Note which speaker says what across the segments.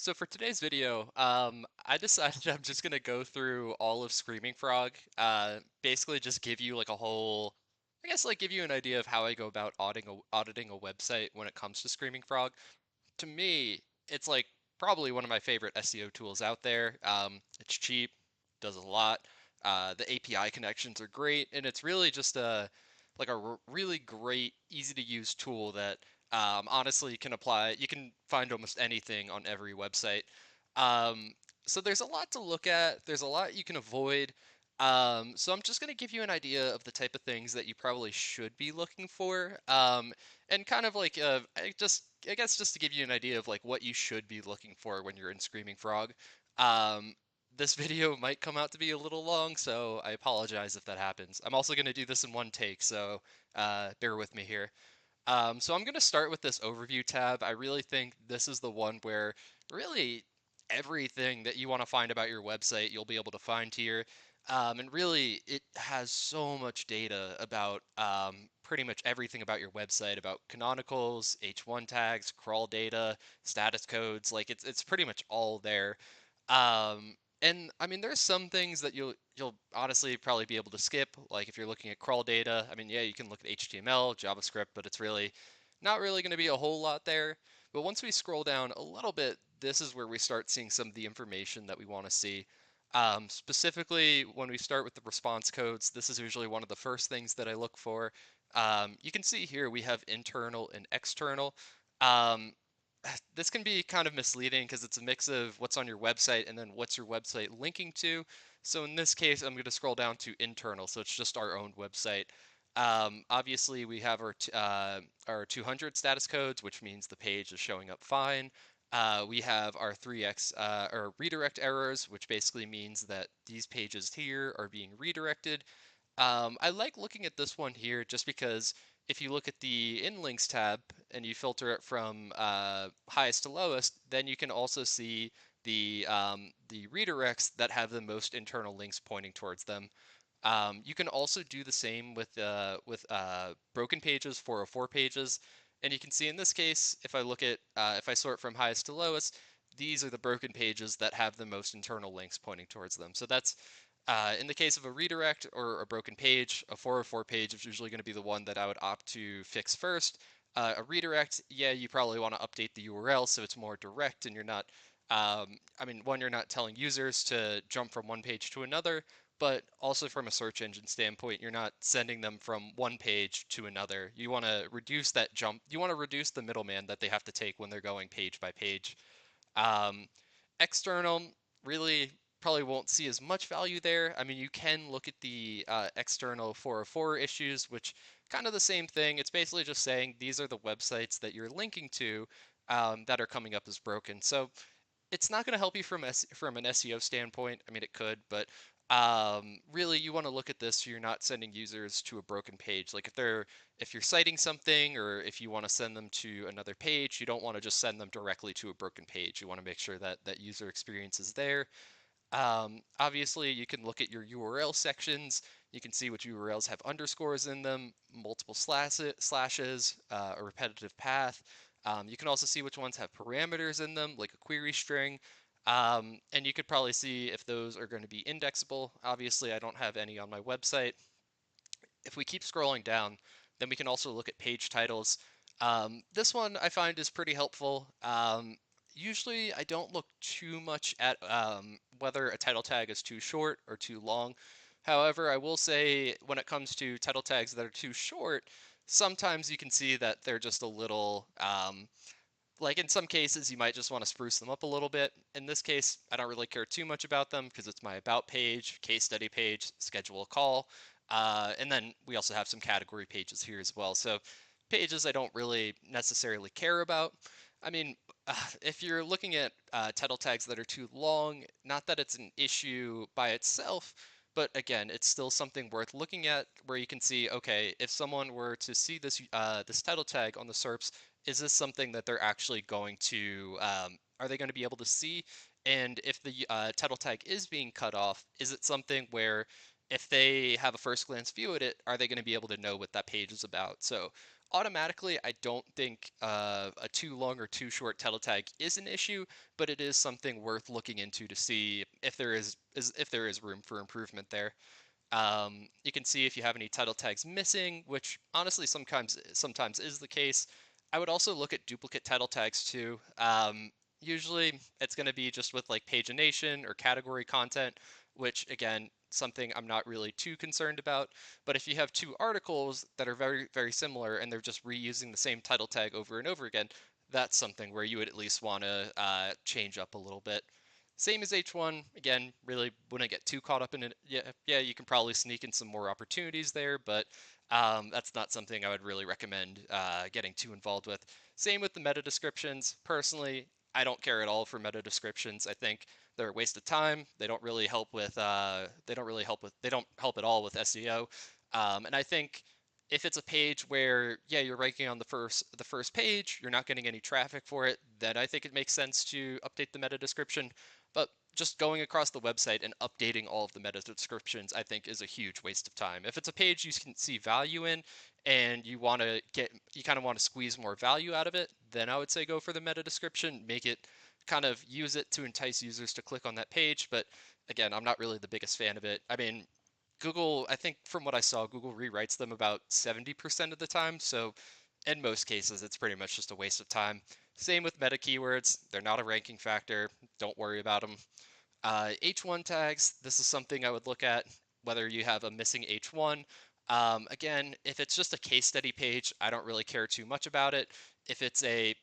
Speaker 1: So for today's video, I decided I'm just gonna go through all of Screaming Frog. Basically just give you like a whole, I guess like give you an idea of how I go about auditing a website when it comes to Screaming Frog. To me, it's like probably one of my favorite SEO tools out there. It's cheap, does a lot. The API connections are great, and it's really just a really great, easy to use tool that honestly can apply. You can find almost anything on every website. Um, so there's a lot to look at. There's a lot you can avoid. So I'm just going to give you an idea of the type of things that you probably should be looking for. And kind of like I guess just to give you an idea of like what you should be looking for when you're in Screaming Frog. Um, this video might come out to be a little long, so I apologize if that happens. I'm also going to do this in one take, so bear with me here. So I'm going to start with this overview tab. I really think this is the one where really everything that you want to find about your website you'll be able to find here. And really, it has so much data about pretty much everything about your website, about canonicals, H1 tags, crawl data, status codes. Like it's pretty much all there. And I mean, there's some things that you'll honestly probably be able to skip. Like if you're looking at crawl data, I mean, yeah, you can look at HTML, JavaScript, but it's really not really going to be a whole lot there. But once we scroll down a little bit, this is where we start seeing some of the information that we want to see. Specifically, when we start with the response codes, this is usually one of the first things that I look for. You can see here we have internal and external. Um, this can be kind of misleading because it's a mix of what's on your website and then what's your website linking to. So in this case, I'm going to scroll down to internal, so it's just our own website. Obviously, we have our 200 status codes, which means the page is showing up fine. We have our 3x or redirect errors, which basically means that these pages here are being redirected. I like looking at this one here just because if you look at the in links tab and you filter it from highest to lowest, then you can also see the redirects that have the most internal links pointing towards them. You can also do the same with broken pages, 404 pages, and you can see in this case, if I sort from highest to lowest, these are the broken pages that have the most internal links pointing towards them. So that's in the case of a redirect or a broken page, a 404 page is usually going to be the one that I would opt to fix first. A redirect, yeah, you probably want to update the URL so it's more direct and you're not, I mean, one, you're not telling users to jump from one page to another, but also from a search engine standpoint, you're not sending them from one page to another. You want to reduce that jump. You want to reduce the middleman that they have to take when they're going page by page. Um, External, really probably won't see as much value there. I mean, you can look at the external 404 issues, which kind of the same thing. It's basically just saying these are the websites that you're linking to that are coming up as broken. So it's not going to help you from an SEO standpoint. I mean, it could, but really, you want to look at this so you're not sending users to a broken page. Like if you're citing something or if you want to send them to another page, you don't want to just send them directly to a broken page. You want to make sure that that user experience is there. Obviously, you can look at your URL sections. You can see which URLs have underscores in them, multiple slashes, a repetitive path. You can also see which ones have parameters in them, like a query string. And you could probably see if those are going to be indexable. Obviously, I don't have any on my website. If we keep scrolling down, then we can also look at page titles. This one I find is pretty helpful. Usually I don't look too much at whether a title tag is too short or too long. However, I will say when it comes to title tags that are too short, sometimes you can see that they're just a little, like in some cases you might just want to spruce them up a little bit. In this case, I don't really care too much about them because it's my about page, case study page, schedule a call. And then we also have some category pages here as well. So pages I don't really necessarily care about. I mean, if you're looking at title tags that are too long, not that it's an issue by itself, but again, it's still something worth looking at where you can see, okay, if someone were to see this title tag on the SERPs, is this something that they're actually going to, are they going to be able to see? And if the title tag is being cut off, is it something where if they have a first glance view at it, are they going to be able to know what that page is about? So automatically, I don't think a too long or too short title tag is an issue, but it is something worth looking into to see if there is room for improvement there. You can see if you have any title tags missing, which honestly sometimes is the case. I would also look at duplicate title tags too. Usually it's going to be just with like pagination or category content, which again, something I'm not really too concerned about. But if you have two articles that are very similar and they're just reusing the same title tag over and over again, that's something where you would at least want to change up a little bit. Same as H1, again, really wouldn't get too caught up in it. Yeah, you can probably sneak in some more opportunities there, but that's not something I would really recommend getting too involved with. Same with the meta descriptions. Personally, I don't care at all for meta descriptions. I think they're a waste of time. They don't really help with. They don't help at all with SEO. And I think if it's a page where yeah you're ranking on the first page, you're not getting any traffic for it, then I think it makes sense to update the meta description. But just going across the website and updating all of the meta descriptions, I think, is a huge waste of time. If it's a page you can see value in and you kind of want to squeeze more value out of it, then I would say go for the meta description, make it kind of use it to entice users to click on that page. But again, I'm not really the biggest fan of it. I mean, Google, I think from what I saw, Google rewrites them about 70% of the time. So in most cases, it's pretty much just a waste of time. Same with meta keywords. They're not a ranking factor. Don't worry about them. H1 tags, this is something I would look at whether you have a missing H1. Again, if it's just a case study page, I don't really care too much about it. If it's an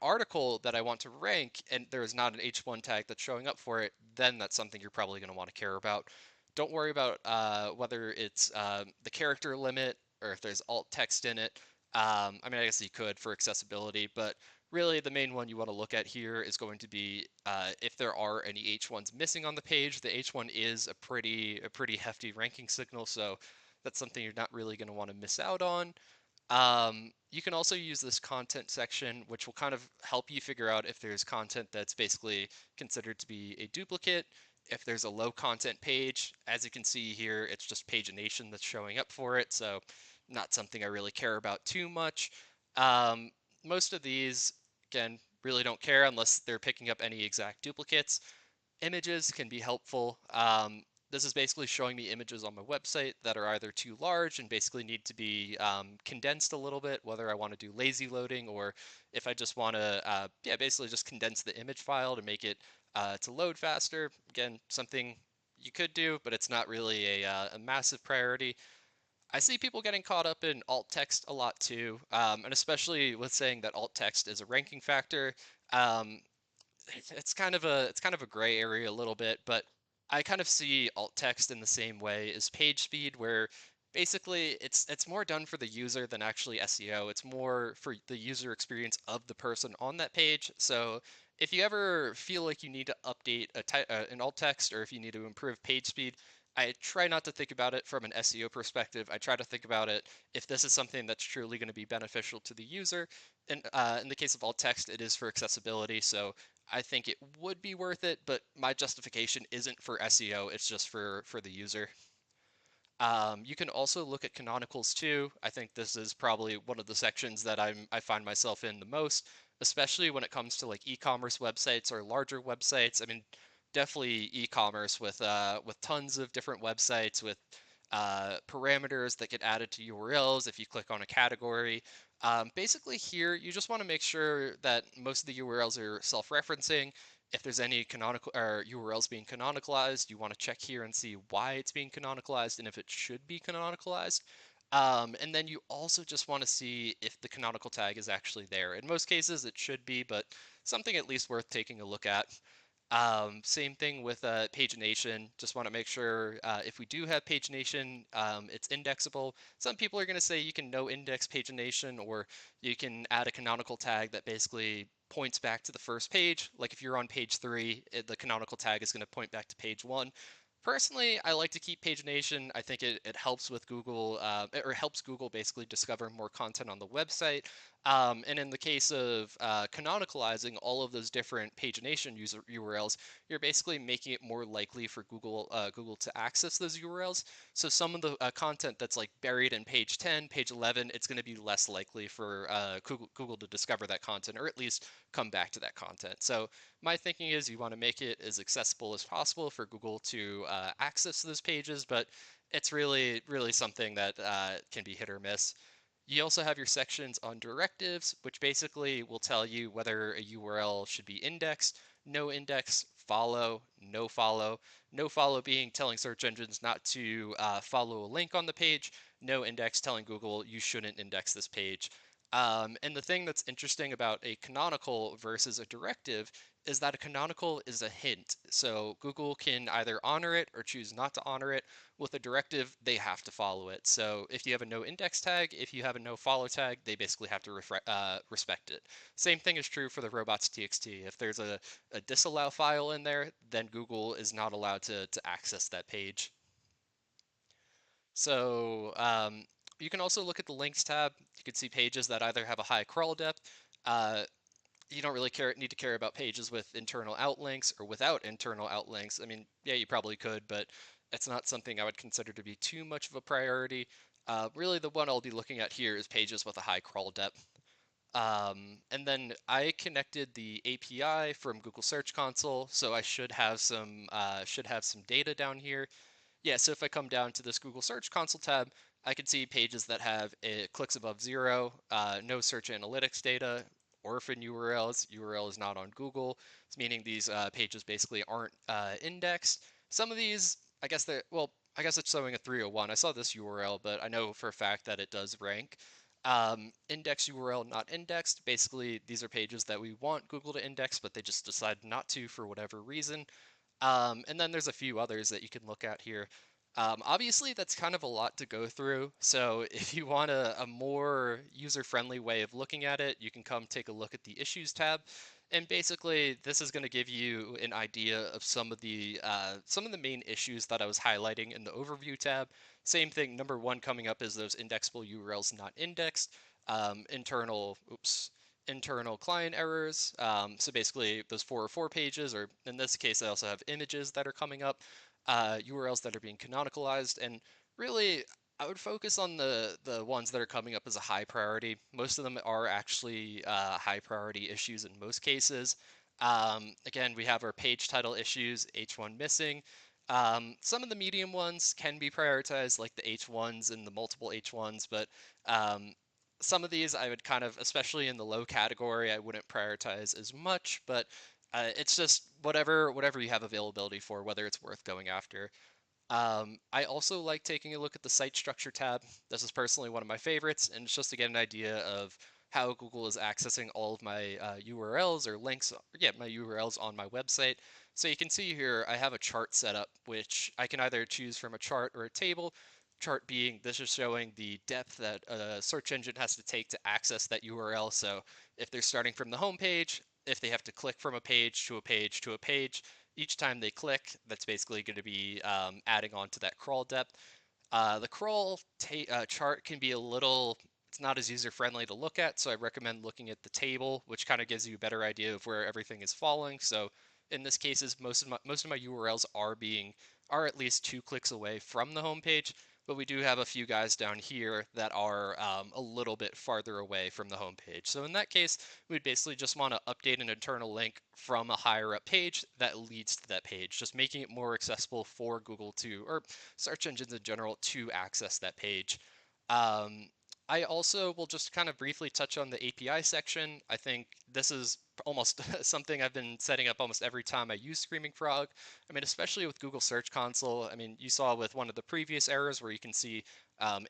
Speaker 1: article that I want to rank and there is not an H1 tag that's showing up for it, then that's something you're probably going to want to care about. Don't worry about whether it's the character limit or if there's alt text in it. I mean, I guess you could for accessibility, but really the main one you want to look at here is going to be if there are any H1s missing on the page. The H1 is a pretty hefty ranking signal, so that's something you're not really going to want to miss out on. You can also use this content section, which will kind of help you figure out if there's content that's basically considered to be a duplicate. If there's a low content page, as you can see here, it's just pagination that's showing up for it, so not something I really care about too much. Um, Most of these, again, really don't care unless they're picking up any exact duplicates. Images can be helpful. This is basically showing me images on my website that are either too large and basically need to be condensed a little bit, whether I want to do lazy loading or if I just want to, yeah, basically just condense the image file to make it to load faster. Again, something you could do, but it's not really a massive priority. I see people getting caught up in alt text a lot too, and especially with saying that alt text is a ranking factor. Um, it's kind of a gray area a little bit, but I kind of see alt text in the same way as page speed, where basically it's more done for the user than actually SEO. It's more for the user experience of the person on that page. So if you ever feel like you need to update an alt text or if you need to improve page speed, I try not to think about it from an SEO perspective. I try to think about it if this is something that's truly going to be beneficial to the user. And in the case of alt text, it is for accessibility. So I think it would be worth it, but my justification isn't for SEO, it's just for the user. You can also look at canonicals too. I think this is probably one of the sections that I find myself in the most, especially when it comes to like e-commerce websites or larger websites. I mean, definitely e-commerce with tons of different websites with parameters that get added to URLs if you click on a category. Basically here, you just want to make sure that most of the URLs are self-referencing. If there's any canonical or URLs being canonicalized, you want to check here and see why it's being canonicalized and if it should be canonicalized. And then you also just want to see if the canonical tag is actually there. In most cases, it should be, but something at least worth taking a look at. Same thing with pagination. Just want to make sure if we do have pagination, it's indexable. Some people are going to say you can no index pagination, or you can add a canonical tag that basically points back to the first page. Like if you're on page 3, the canonical tag is going to point back to page 1. Personally, I like to keep pagination. I think it helps with Google, or helps Google basically discover more content on the website. And in the case of canonicalizing all of those different pagination user URLs, you're basically making it more likely for Google to access those URLs. So some of the content that's like buried in page 10, page 11, it's going to be less likely for Google to discover that content, or at least come back to that content. So my thinking is you want to make it as accessible as possible for Google to access those pages, but it's really something that can be hit or miss. You also have your sections on directives, which basically will tell you whether a URL should be indexed, no index, follow, no follow. No follow being telling search engines not to follow a link on the page, no index telling Google you shouldn't index this page. And the thing that's interesting about a canonical versus a directive is that a canonical is a hint. So Google can either honor it or choose not to honor it. With a directive, they have to follow it. So if you have a no index tag, if you have a no follow tag, they basically have to respect it. Same thing is true for the robots.txt. If there's a disallow file in there, then Google is not allowed to access that page. So you can also look at the links tab. You can see pages that either have a high crawl depth. You don't really need to care about pages with internal outlinks or without internal outlinks. I mean, yeah, you probably could, but it's not something I would consider to be too much of a priority. Really, the one I'll be looking at here is pages with a high crawl depth. And then I connected the API from Google Search Console, so I should have some data down here. Yeah, so if I come down to this Google Search Console tab, I can see pages that have clicks above 0, no search analytics data, orphan URLs. URL is not on Google. It's meaning these pages basically aren't indexed. Some of these, I guess well, I guess it's showing a 301. I saw this URL, but I know for a fact that it does rank. Index URL not indexed. Basically, these are pages that we want Google to index, but they just decide not to for whatever reason. And then there's a few others that you can look at here. Obviously, that's kind of a lot to go through. So if you want a more user-friendly way of looking at it, you can come take a look at the Issues tab. And basically, this is going to give you an idea of some of the main issues that I was highlighting in the Overview tab. Same thing, number one coming up is those indexable URLs not indexed, internal client errors. So basically those 404 pages, or in this case, I also have images that are coming up, URLs that are being canonicalized, and really I would focus on the ones that are coming up as a high priority. Most of them are actually high priority issues in most cases. Again, we have our page title issues, H1 missing. Some of the medium ones can be prioritized, like the H1s and the multiple H1s, but some of these I would kind of, especially in the low category, I wouldn't prioritize as much, but it's just whatever you have availability for, whether it's worth going after. I also like taking a look at the site structure tab. This is personally one of my favorites, and it's just to get an idea of how Google is accessing all of my URLs or links, yeah, my URLs on my website. So you can see here, I have a chart set up, which I can either choose from a chart or a table. Chart being, this is showing the depth that a search engine has to take to access that URL. So if they're starting from the home page, if they have to click from a page to a page to a page, each time they click, that's basically going to be adding on to that crawl depth. The crawl chart can be it's not as user friendly to look at, so I recommend looking at the table, which kind of gives you a better idea of where everything is falling. So in this case, most of my URLs are at least 2 clicks away from the home page, but we do have a few guys down here that are a little bit farther away from the home page. So in that case, we'd basically just want to update an internal link from a higher up page that leads to that page, just making it more accessible for Google to, or search engines in general, to access that page. Um, I also will just kind of briefly touch on the API section. I think this is almost something I've been setting up almost every time I use Screaming Frog. I mean, especially with Google Search Console. I mean, you saw with one of the previous errors where you can see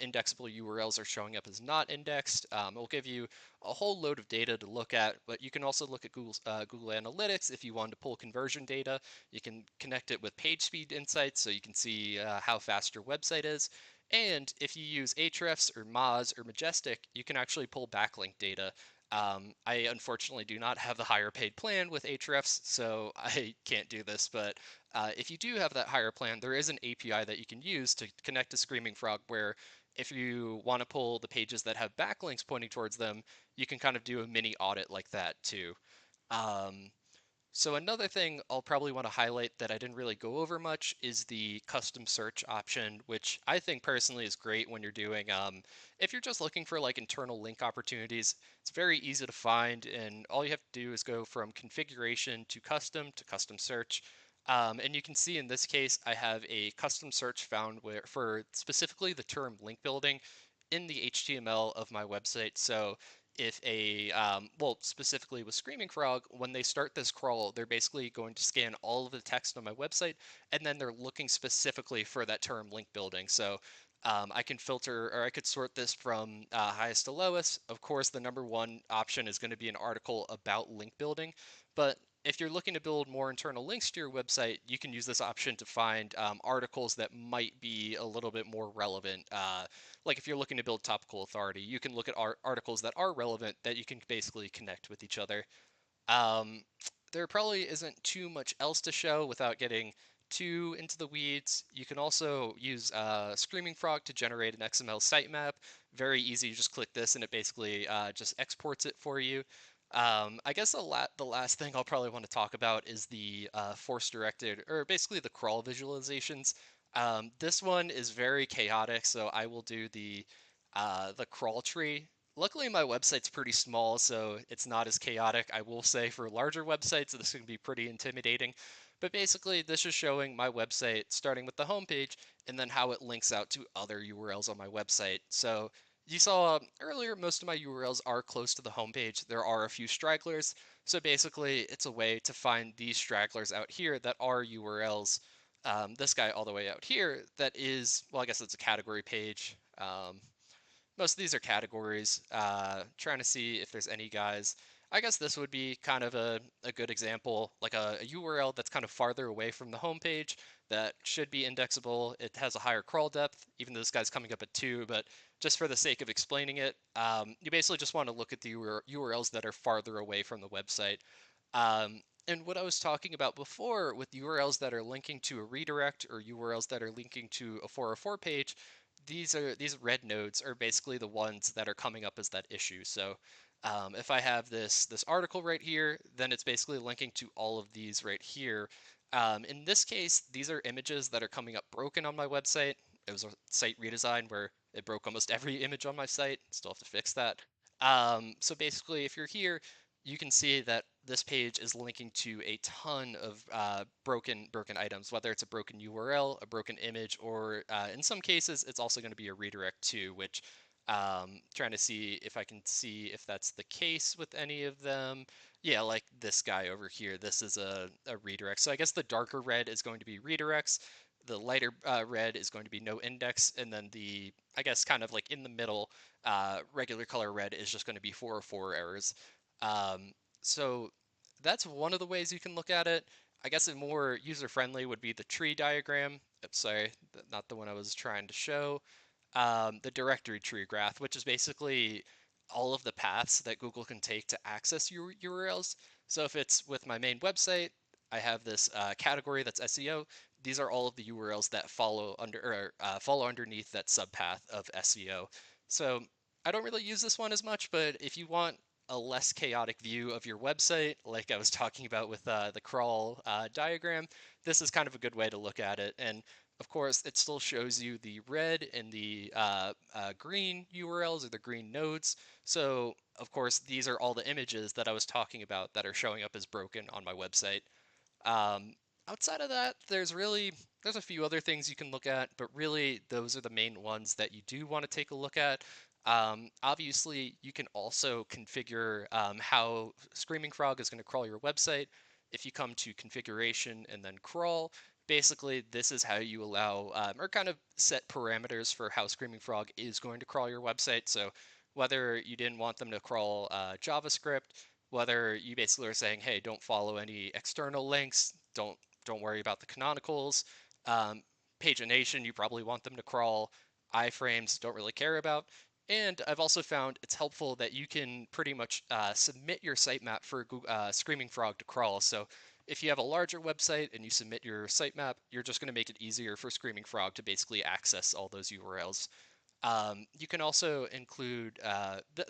Speaker 1: indexable URLs are showing up as not indexed. It will give you a whole load of data to look at, but you can also look at Google Analytics if you want to pull conversion data. You can connect it with page speed insights so you can see how fast your website is. And if you use Ahrefs or Moz or Majestic, you can actually pull backlink data. I unfortunately do not have the higher paid plan with Ahrefs, so I can't do this. But if you do have that higher plan, there is an API that you can use to connect to Screaming Frog where if you want to pull the pages that have backlinks pointing towards them, you can kind of do a mini audit like that too. Um, so another thing I'll probably want to highlight that I didn't really go over much is the custom search option, which I think personally is great when you're doing, if you're just looking for like internal link opportunities, it's very easy to find, and all you have to do is go from configuration to custom search. And you can see in this case, I have a custom search found where for specifically the term link building in the HTML of my website. So if well, specifically with Screaming Frog, when they start this crawl, they're basically going to scan all of the text on my website, and then they're looking specifically for that term link building. So I can filter, or I could sort this from highest to lowest. Of course, the number one option is going to be an article about link building, but if you're looking to build more internal links to your website, you can use this option to find articles that might be a little bit more relevant. Like if you're looking to build topical authority, you can look at articles that are relevant that you can basically connect with each other. Um, there probably isn't too much else to show without getting too into the weeds. You can also use Screaming Frog to generate an XML sitemap. Very easy. You just click this and it basically just exports it for you. I guess the last thing I'll probably want to talk about is the force directed, or basically the crawl visualizations. This one is very chaotic, so I will do the crawl tree. Luckily, my website's pretty small, so it's not as chaotic. I will say for larger websites, this can be pretty intimidating. But basically, this is showing my website starting with the homepage and then how it links out to other URLs on my website. So you saw earlier, most of my URLs are close to the homepage. There are a few stragglers. So basically, it's a way to find these stragglers out here that are URLs. This guy all the way out here, that is, well, I guess it's a category page. Most of these are categories. Trying to see if there's any guys. I guess this would be kind of a good example, like a URL that's kind of farther away from the homepage that should be indexable. It has a higher crawl depth, even though this guy's coming up at 2, but just for the sake of explaining it, you basically just want to look at the URLs that are farther away from the website. And what I was talking about before with URLs that are linking to a redirect or URLs that are linking to a 404 page, these red nodes are basically the ones that are coming up as that issue. So if I have this article right here, then it's basically linking to all of these right here. In this case, these are images that are coming up broken on my website. It was a site redesign where it broke almost every image on my site. Still have to fix that. So basically, if you're here, you can see that this page is linking to a ton of broken items, whether it's a broken URL, a broken image, or in some cases, it's also going to be a redirect too, which trying to see if I can see if that's the case with any of them. Yeah, like this guy over here, this is a redirect. So I guess the darker red is going to be redirects, the lighter red is going to be no index, and then the, I guess, kind of like in the middle, regular color red is just going to be 404 errors. Um, so that's one of the ways you can look at it. I guess a more user-friendly would be the tree diagram. Oops, sorry, not the one I was trying to show. The directory tree graph, which is basically all of the paths that Google can take to access your URLs. So if it's with my main website, I have this category that's SEO. These are all of the URLs that follow under or follow underneath that subpath of SEO. So I don't really use this one as much, but if you want a less chaotic view of your website, like I was talking about with the crawl diagram, this is kind of a good way to look at it. And of course, it still shows you the red and the green URLs or the green nodes. So of course, these are all the images that I was talking about that are showing up as broken on my website. Um, Outside of that, there's a few other things you can look at, but really those are the main ones that you do want to take a look at. Obviously, you can also configure how Screaming Frog is going to crawl your website. If you come to configuration and then crawl, basically this is how you allow or kind of set parameters for how Screaming Frog is going to crawl your website. So whether you didn't want them to crawl JavaScript, whether you basically are saying, hey, don't follow any external links, don't worry about the canonicals. Um, pagination, you probably want them to crawl. Iframes, don't really care about. And I've also found it's helpful that you can pretty much submit your sitemap for Screaming Frog to crawl. So if you have a larger website and you submit your sitemap, you're just going to make it easier for Screaming Frog to basically access all those URLs. You can also include,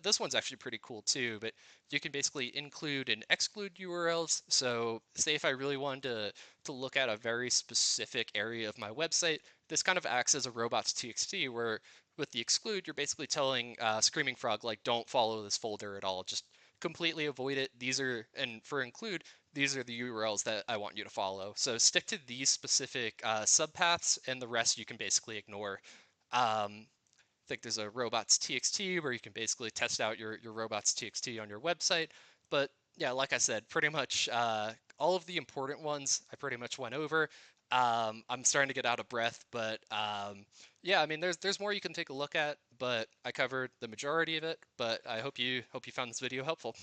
Speaker 1: this one's actually pretty cool too, but you can basically include and exclude URLs. So say if I really wanted to look at a very specific area of my website, this kind of acts as a robots.txt where with the exclude, you're basically telling Screaming Frog, like, don't follow this folder at all. Just completely avoid it. And for include, these are the URLs that I want you to follow. So stick to these specific subpaths, and the rest you can basically ignore. Think there's a robots.txt where you can basically test out your robots.txt on your website. But yeah, like I said, pretty much all of the important ones I pretty much went over. I'm starting to get out of breath, but yeah, I mean, there's more you can take a look at, but I covered the majority of it. But I hope you found this video helpful.